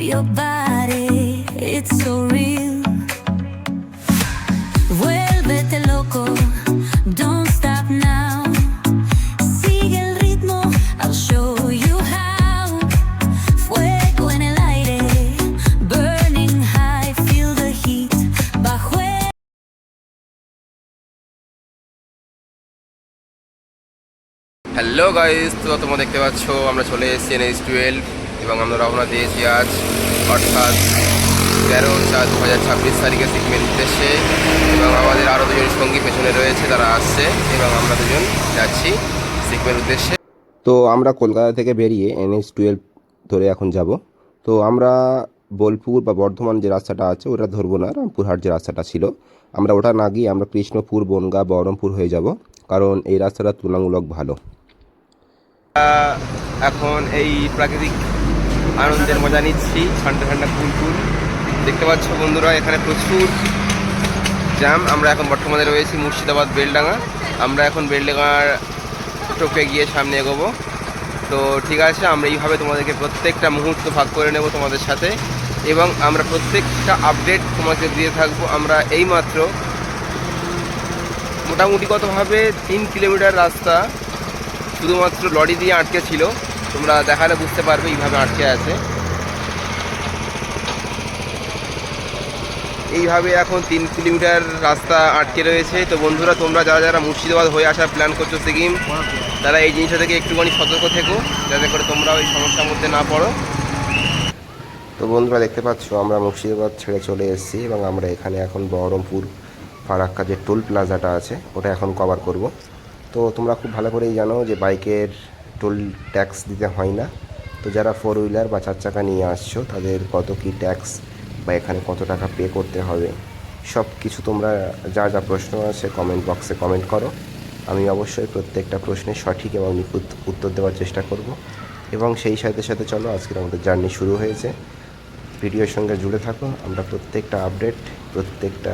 your body, it's so real. Vuélvete loco, don't stop now. Sigue el ritmo, I'll show you how. Fuego en el aire, burning high, feel the heat. Bajo el... hello guys, তো তোমরা দেখতে পাচ্ছ আমরা চলে এসেছি NH12 এবং আমরা রওনা দিয়েছি আজ অর্থাৎ 13/4/2026 তারিখে সিকিমের উদ্দেশ্যে। এবং আমাদের আরও দুজন সঙ্গী পেছনে রয়েছে, তারা আসছে এবং আমরা দুজন যাচ্ছি সিকিমের উদ্দেশ্যে। তো আমরা কলকাতা থেকে বেরিয়ে NH12 ধরে এখন যাব। তো আমরা বোলপুর বা বর্ধমান যে রাস্তাটা আছে ওটা ধরবো না, রামপুরহাট যে রাস্তাটা ছিল আমরা ওটা না গিয়ে আমরা কৃষ্ণপুর, বনগাঁ, বহরমপুর হয়ে যাব, কারণ এই রাস্তাটা তুলনামূলক ভালো। এখন এই প্রাকৃতিক আনন্দের মজা নিচ্ছি, ঠান্ডা ঠান্ডা কুল। দেখতে পাচ্ছ বন্ধুরা, এখানে প্রচুর জ্যাম। আমরা এখন বর্তমানে রয়েছি মুর্শিদাবাদ বেলডাঙ্গা। আমরা এখন বেলডাঙ্গার টোপে গিয়ে সামনে এগোবো। তো ঠিক আছে, আমরা এইভাবে তোমাদেরকে প্রত্যেকটা মুহূর্ত ভাগ করে নেব তোমাদের সাথে এবং আমরা প্রত্যেকটা আপডেট তোমাকে দিয়ে থাকবো। আমরা এইমাত্র মোটামুটি কতভাবে 3 কিলোমিটার রাস্তা শুধুমাত্র লরি দিয়ে আটকে ছিল, তোমরা দেখালে বুঝতে পারবে এইভাবে আটকে আছে। এইভাবে এখন 3 কিলোমিটার রাস্তা আটকে রয়েছে। তো বন্ধুরা, তোমরা যারা যারা মুর্শিদাবাদ হয়ে আসার প্ল্যান করছো সিকিম, তারা এই জিনিসটা থেকে একটুখানি সতর্ক থেকো, যাতে করে তোমরা ওই সমস্যার মধ্যে না পড়ো। তো বন্ধুরা দেখতে পাচ্ছ আমরা মুর্শিদাবাদ ছেড়ে চলে এসেছি এবং আমরা এখানে এখন বহরমপুর ফারাক্কা যে টোল প্লাজাটা আছে ওটা এখন কভার করব। তো তোমরা খুব ভালো করেই জানো যে বাইকের টোল ট্যাক্স দিতে হয় না। তো যারা 4 হুইলার বা 4 চাকা নিয়ে আসছো তাদের কত কি ট্যাক্স বা এখানে কত টাকা পে করতে হবে সব কিছু তোমরা যা যা প্রশ্ন আছে কমেন্ট বক্সে কমেন্ট করো। আমি অবশ্যই প্রত্যেকটা প্রশ্নের সঠিক এবং নিখুঁত উত্তর দেওয়ার চেষ্টা করব। এবং সেই সাথে সাথে চলো আজকের আমাদের জার্নি শুরু হয়েছে। ভিডিওর সঙ্গে জুড়ে থাকো, আমরা প্রত্যেকটা আপডেট, প্রত্যেকটা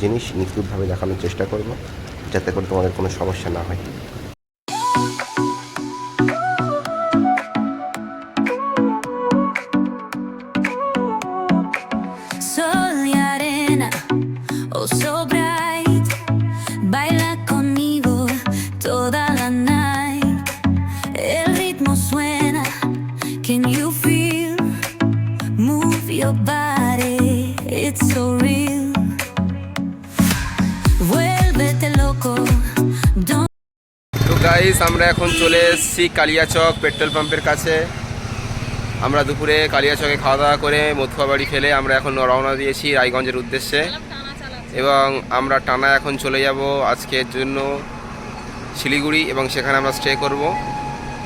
জিনিস নিখুঁতভাবে দেখানোর চেষ্টা করব, যাতে করে তোমাদের কোনো সমস্যা না হয়। Sol y arena, oh so bright, baila conmigo toda la night. El ritmo suena, can you feel? Move your body, it's so real. Vuélvete loco, don't... তো গাইস, আমরা এখন চলে এসেছি কালিয়াচক পেট্রোল পাম্পের কাছে। আমরা দুপুরে কালিয়াচকে খাওয়া দাওয়া করে মথুয়া বাড়ি ফেলে আমরা এখন রওনা দিয়েছি রায়গঞ্জের উদ্দেশ্যে এবং আমরা টানা এখন চলে যাব আজকের জন্য শিলিগুড়ি এবং সেখানে আমরা স্টে করব।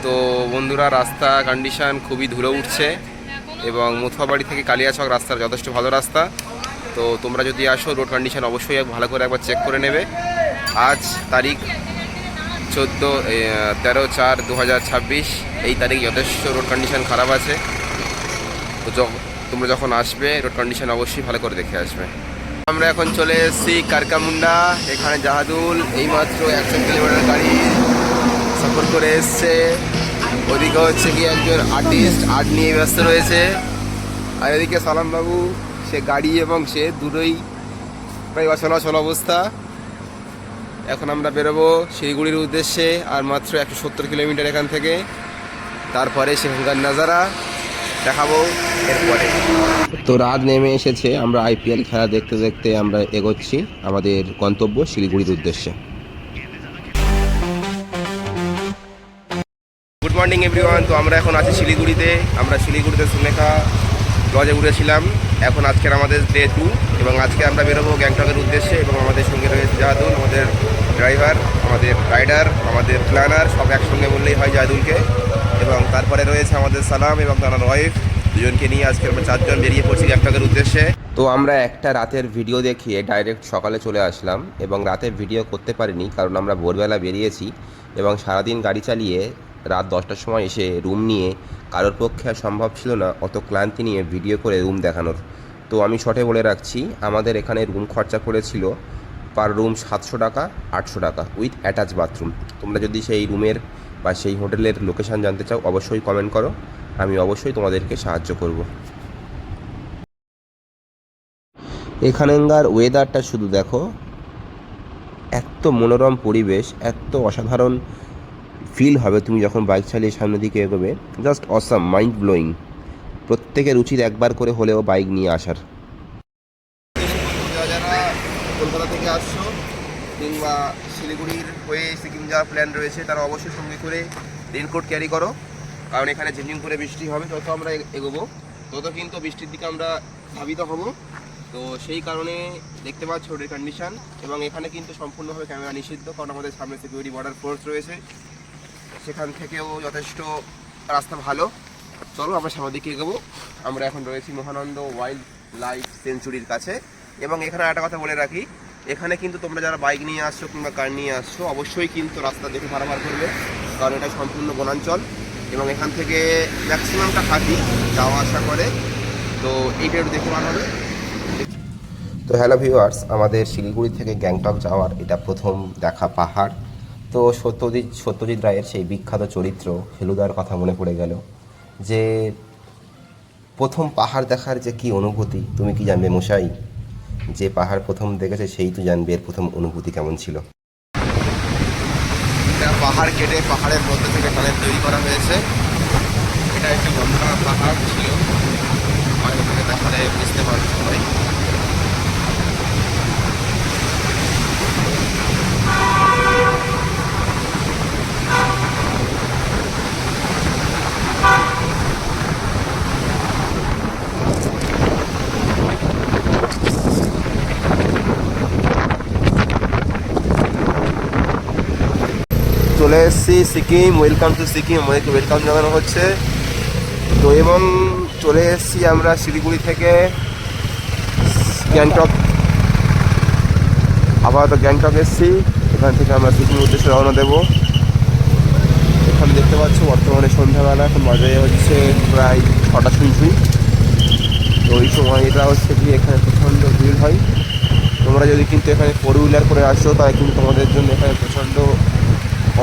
তো বন্ধুরা, রাস্তা কন্ডিশন খুবই ধুলো উঠছে এবং মথুয়া বাড়ি থেকে কালিয়াচক রাস্তার যথেষ্ট ভালো রাস্তা। তো তোমরা যদি আসো, রোড কন্ডিশন অবশ্যই ভালো করে একবার চেক করে নেবে। আজ তারিখ 13/4/2026, এই তারিখ যথেষ্ট রোড কন্ডিশন খারাপ আছে। তো তোমরা যখন আসবে রোড কন্ডিশন অবশ্যই ভালো করে দেখে আসবে। আমরা এখন চলে এসেছি কারকামুন্ডা, এখানে জাহাদুল এইমাত্র 100 কিলোমিটার গাড়ি সফর করে এসছে। ওদিকে হচ্ছে কি একজন আর্টিস্ট আর্ট নিয়ে ব্যস্ত রয়েছে, আর এদিকে সালাম বাবু, সে গাড়ি এবং সে দুটোই প্রায় অচলাচল অবস্থা। এখন আমরা বেরোবো শিলিগুড়ির উদ্দেশ্যে, আর মাত্র 170 কিলোমিটার এখান থেকে। তারপরে সেখানকার নাজারা দেখাবো এরপরে। তো রাত নেমে এসেছে, আমরা IPL খেলা দেখতে দেখতে আমরা এগোচ্ছি আমাদের গন্তব্য শিলিগুড়ির উদ্দেশ্যে। Good morning everyone. তো আমরা এখন আছি শিলিগুড়িতে। আমরা শিলিগুড়িতে সুলেখা লজে উঠেছিলাম। এখন আজকের আমাদের ডে 2 এবং আজকে আমরা বেরোবো গ্যাংটকের উদ্দেশ্যে এবং আমাদের সঙ্গে রয়েছে জাহাদুল, আমাদের ড্রাইভার, আমাদের রাইডার, আমাদের প্ল্যানার, সব একসঙ্গে বললেই হয় জাহাদুলকে। এবং তারপরে রয়েছে আমাদের সালাম এবং তার ওয়াইফ, দুজনকে নিয়ে আজকে আমরা 4 জন বেরিয়ে পড়ছি গ্যাংটকের উদ্দেশ্যে। তো আমরা একটা রাতের ভিডিও দেখিয়ে ডাইরেক্ট সকালে চলে আসলাম এবং রাতের ভিডিও করতে পারিনি, কারণ আমরা ভোরবেলা বেরিয়েছি এবং সারাদিন গাড়ি চালিয়ে রাত 10টার সময় এসে রুম নিয়ে কারোর পক্ষে আর সম্ভব ছিল না অত ক্লান্তি নিয়ে ভিডিও করে রুম দেখানোর। তো আমি শর্টে বলে রাখছি, আমাদের এখানে রুম খরচা পড়েছিল পার রুম 700 টাকা, 800 টাকা উইথ অ্যাটাচ বাথরুম। তোমরা যদি সেই রুমের বা সেই হোটেলের লোকেশান জানতে চাও অবশ্যই কমেন্ট করো, আমি অবশ্যই তোমাদেরকে সাহায্য করব। এখানকার ওয়েদারটা শুধু দেখো, এত মনোরম পরিবেশ, এত অসাধারণ ফিল হবে তুমি যখন বাইক চালিয়ে সামনের দিকে এগোবে। Just awesome, mind blowing. প্রত্যেকের উচিত একবার করে হলেও বাইক নিয়ে আসার। যারা যারা কলকাতা থেকে আসছো কিংবা শিলিগুড়ির হয়ে সিকিম যাওয়ার প্ল্যান রয়েছে, তারা অবশ্যই সঙ্গে করে রেনকোট ক্যারি করো, কারণ এখানে ঝিমঝিম করে বৃষ্টি হবে। যত আমরা এগোবো তত কিন্তু বৃষ্টির দিকে আমরা ধাবিত হব। তো সেই কারণে দেখতে পাচ্ছ রোডের কন্ডিশন, এবং এখানে কিন্তু সম্পূর্ণভাবে ক্যামেরা নিষিদ্ধ, কারণ আমাদের সামনে সিকিউরিটি বর্ডার ফোর্স রয়েছে, সেখান থেকেও যথেষ্ট রাস্তা ভালো। চলো আমরা সামনের দিকে এগোবো। আমরা এখন রয়েছি মহানন্দ ওয়াইল্ড লাইফ সেঞ্চুরির কাছে। এবং এখানে একটা কথা বলে রাখি, এখানে কিন্তু তোমরা যারা বাইক নিয়ে আসছো কিংবা কার নিয়ে আসছো অবশ্যই কিন্তু রাস্তা দেখে পারাপার করবে, কারণ এটা সম্পূর্ণ বনাঞ্চল এবং এখান থেকে ম্যাক্সিমামটা হাতি যাওয়া আসা করে। তো এইটা একটু দেখে ভালো হবে। তো হ্যালো ভিউয়ার্স, আমাদের শিলিগুড়ি থেকে গ্যাংটক যাওয়ার এটা প্রথম দেখা পাহাড়। তো সত্যজিৎ রায়ের সেই বিখ্যাত চরিত্র ফেলুদার কথা মনে পড়ে গেল, যে প্রথম পাহাড় দেখার যে কী অনুভূতি তুমি কি জানবে মশাই? যে পাহাড় প্রথম দেখেছে সেই তো জানবে এর প্রথম অনুভূতি কেমন ছিল। এটা পাহাড় কেটে পাহাড়ের মধ্যে থেকে টানেল তৈরি করা হয়েছে। এটা একটা গন্ধা পাহাড় ছিল, বাইরে থেকে দেখালে বুঝতে পারবে সবাই। চলে এসেছি সিকিম, ওয়েলকাম টু সিকিম, আমাদেরকে ওয়েলকাম জানানো হচ্ছে। তো এবং চলে এসেছি আমরা শিলিগুড়ি থেকে গ্যাংটক, আপাতত গ্যাংটক এসেছি। এখান থেকে আমরা সিকিম উদ্দেশ্যে রওনা দেবো। এখানে দেখতে পাচ্ছ বর্তমানে সন্ধ্যাবেলা, এখন বাজে হচ্ছে প্রায় 6টা ছুঁই। তো এই সময় এটা হচ্ছে কি এখানে প্রচণ্ড ভিড় হয়। তোমরা যদি কিন্তু এখানে 4 হুইলার করে আসো তাহলে কিন্তু তোমাদের জন্য এখানে প্রচণ্ড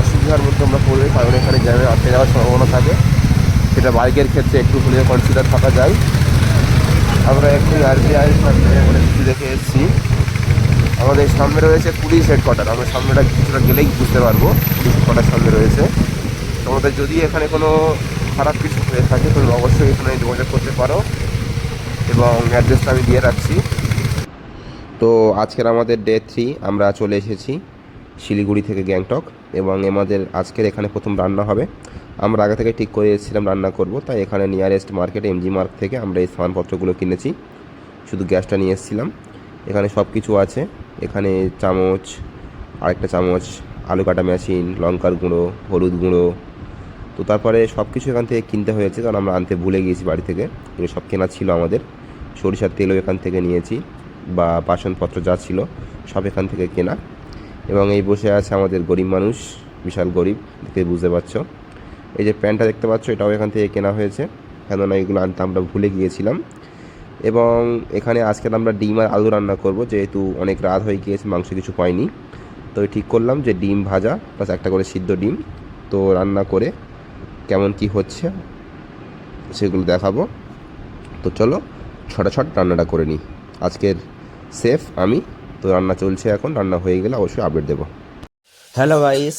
অসুবিধার মধ্যে আমরা পড়বে, কারণ এখানে জ্যামে আটকে যাওয়ার সম্ভাবনা থাকে। সেটা বাইকের ক্ষেত্রে একটু হলেও কনসিডার থাকা যায়। আমরা একটু আরবিআই সামনে কিছু দেখে এসেছি। আমাদের সামনে রয়েছে পুলিশ হেডকোয়ার্টার। আমরা সামনেটা কিছুটা গেলেই বুঝতে পারবো পুলিশ হেডকোয়ার্টার সামনে রয়েছে। তোমাদের যদি এখানে কোনো খারাপ কিছু হয়ে থাকে তোমরা অবশ্যই এখানে যোগাযোগ করতে পারো, এবং অ্যাড্রেসটা আমি দিয়ে রাখছি। তো আজকের আমাদের ডে 3, আমরা চলে এসেছি শিলিগুড়ি থেকে গ্যাংটক, এবং আমাদের আজকের এখানে প্রথম রান্না হবে। আমরা আগে থেকে ঠিক করে এসেছিলাম রান্না করব, তাই এখানে নিয়ারেস্ট মার্কেট এমজি মার্ক থেকে আমরা এই সামানপত্রগুলো কিনেছি। শুধু গ্যাসটা নিয়ে এসেছিলাম। এখানে সব কিছু আছে। এখানে চামচ, আরেকটা চামচ, আলু কাটা মেশিন, লঙ্কার গুঁড়ো, হলুদ গুঁড়ো। তো তারপরে সব কিছু এখান থেকে কিনতে হয়েছে, কারণ আমরা আনতে ভুলে গিয়েছি বাড়ি থেকে। এগুলো সব কেনা ছিল আমাদের। সরিষার তেলও এখান থেকে নিয়েছি, বা বাসনপত্র যা ছিল সব এখান থেকে কেনা। এবং এই বসে আছে আমাদের গরিব মানুষ, বিশাল গরিব, দেখে বুঝতে পারছো। এই যে প্যান্টটা দেখতে পাচ্ছ, এটাও এখান থেকে কেনা হয়েছে, কেননা এগুলো আনতে আমরা ভুলে গিয়েছিলাম। এবং এখানে আজকে আমরা ডিম আর আলু রান্না করব, যেহেতু অনেক রাত হয়ে গিয়েছে, মাংস কিছু পাইনি। তো ঠিক করলাম যে ডিম ভাজা প্লাস একটা করে সিদ্ধ ডিম তো রান্না করে কেমন কি হচ্ছে সেগুলো দেখাবো। তো চলো ছটাছট রান্নাটা করে নিই। আজকের শেফ আমি। তো রান্না চলছে, এখন রান্না হয়ে গেলে অবশ্যই আপডেট দেবো। হ্যালো গাইস,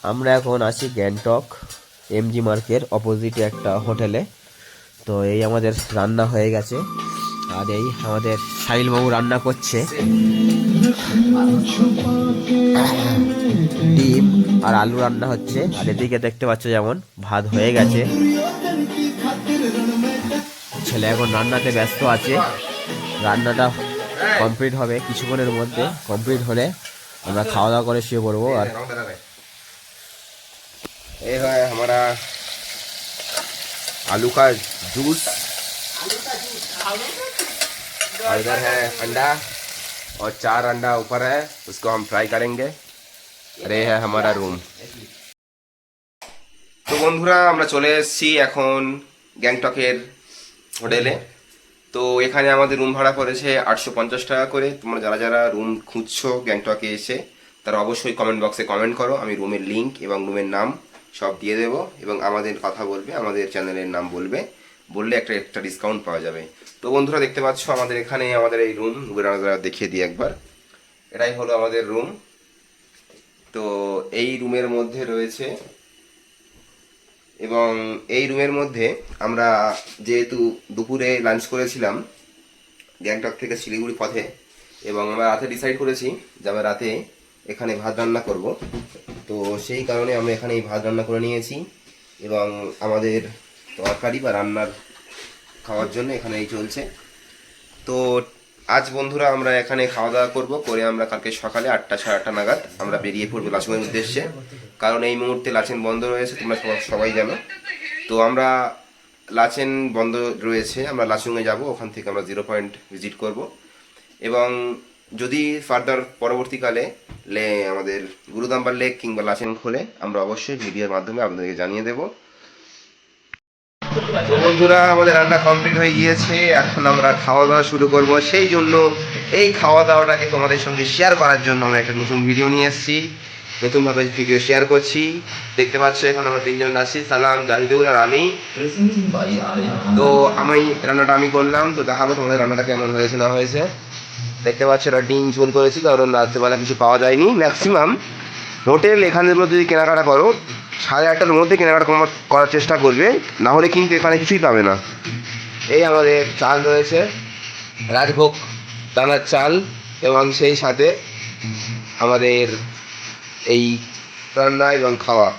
আমরা এখন আছি গ্যাংটক এমজি মার্কের অপোজিটে একটা হোটেলে। তো এই আমাদের রান্না হয়ে গেছে, আর এই আমাদের সাহিলবাবু রান্না করছে। ডিম আর আলু রান্না হচ্ছে, আর এদিকে দেখতে পাচ্ছ যেমন ভাত হয়ে গেছে। ছেলে এখন রান্নাতে ব্যস্ত আছে। রান্নাটা কমপ্লিট হবে কিছুক্ষণের মধ্যে। কমপ্লিট হলে আমরা খাওয়া দাওয়া করে শুয়ে পড়বো। আর ये है हमारा आलू का जूस, और इधर है अंडा, और 4 अंडा ऊपर है, उसको हम फ्राई करेंगे। और ये है हमारा रूम। তো বন্ধুরা, আমরা চলে এসেছি এখন গ্যাংটকের হোটেলে। তো এখানে আমাদের রুম ভাড়া পড়েছে 850 টাকা করে। তোমরা যারা যারা রুম খুঁজছো গ্যাংটকে এসে, তারা অবশ্যই কমেন্ট বক্সে কমেন্ট করো। আমি রুমের লিঙ্ক এবং রুমের নাম সব দিয়ে দেবো, এবং আমাদের কথা বলবে, আমাদের চ্যানেলের নাম বলবে। বললে একটা ডিসকাউন্ট পাওয়া যাবে। তো বন্ধুরা দেখতে পাচ্ছ আমাদের এখানে আমাদের এই রুম দেখিয়ে দিই একবার। এটাই হলো আমাদের রুম। তো এই রুমের মধ্যে রয়েছে, এবং এই রুমের মধ্যে আমরা যেহেতু দুপুরে লাঞ্চ করেছিলাম গ্যাংটক থেকে শিলিগুড়ি পথে, এবং আমরা রাতে ডিসাইড করেছি যে আমরা রাতে এখানে ভাত রান্না করব। তো সেই কারণে আমরা এখানে এই ভাত রান্না করে নিয়েছি, এবং আমাদের তরকারি বা রান্নার খাওয়ার জন্য এখানে এই চলছে। তো আজ বন্ধুরা আমরা এখানে খাওয়া দাওয়া করবো, করে আমরা কালকে সকালে 8টা সাড়ে 8টা নাগাদ আমরা বেরিয়ে পড়বো লাচুংয়ের উদ্দেশ্যে। কারণ এই মুহূর্তে লাচেন বন্ধ রয়েছে, তোমরা সবাই জানো। তো আমরা লাচেন বন্ধ রয়েছে, আমরা লাচুংয়ে যাব, ওখান থেকে আমরা 0 পয়েন্ট ভিজিট করব, এবং যদি ফার্দার পরবর্তীকালে আমাদের গুরুদাম্বার লেক কিংবা লাচেন খোলে আমরা অবশ্যই ভিডিওর মাধ্যমে আপনাদেরকে জানিয়ে দেবো। তো বন্ধুরা আমাদের রান্না কমপ্লিট হয়ে গিয়েছে, এখন আমরা খাওয়া দাওয়া শুরু করব। সেই জন্য এই খাওয়া দাওয়াটাকে তোমাদের সঙ্গে শেয়ার করার জন্য আমরা একটা নতুন ভিডিও নিয়ে এসেছি, নতুনভাবে ভিডিও শেয়ার করছি। দেখতে পাচ্ছ এখন আমরা 3 জন আছি, সালাম, জাহিদুল আর আমি। তো রান্নাটা আমি করলাম, তো দেখাবো তোমাদের রান্নাটা কেমন হয়েছে না হয়েছে। দেখতে পাচ্ছ এটা ডিম ঝোল করেছি, কারণ রাত্রেবেলা কিছু পাওয়া যায়নি। ম্যাক্সিমাম হোটেল এখানগুলো যদি কেনাকাটা করো 8:30টার মধ্যে কেনাকাটা করার চেষ্টা করবে, না হলে কিন্তু এখানে কিছুই পাবে না। এই আমাদের চাল রয়েছে, রাজভোগ দানার চাল, এবং সেই সাথে আমাদের এই রান্না এবং খাওয়া।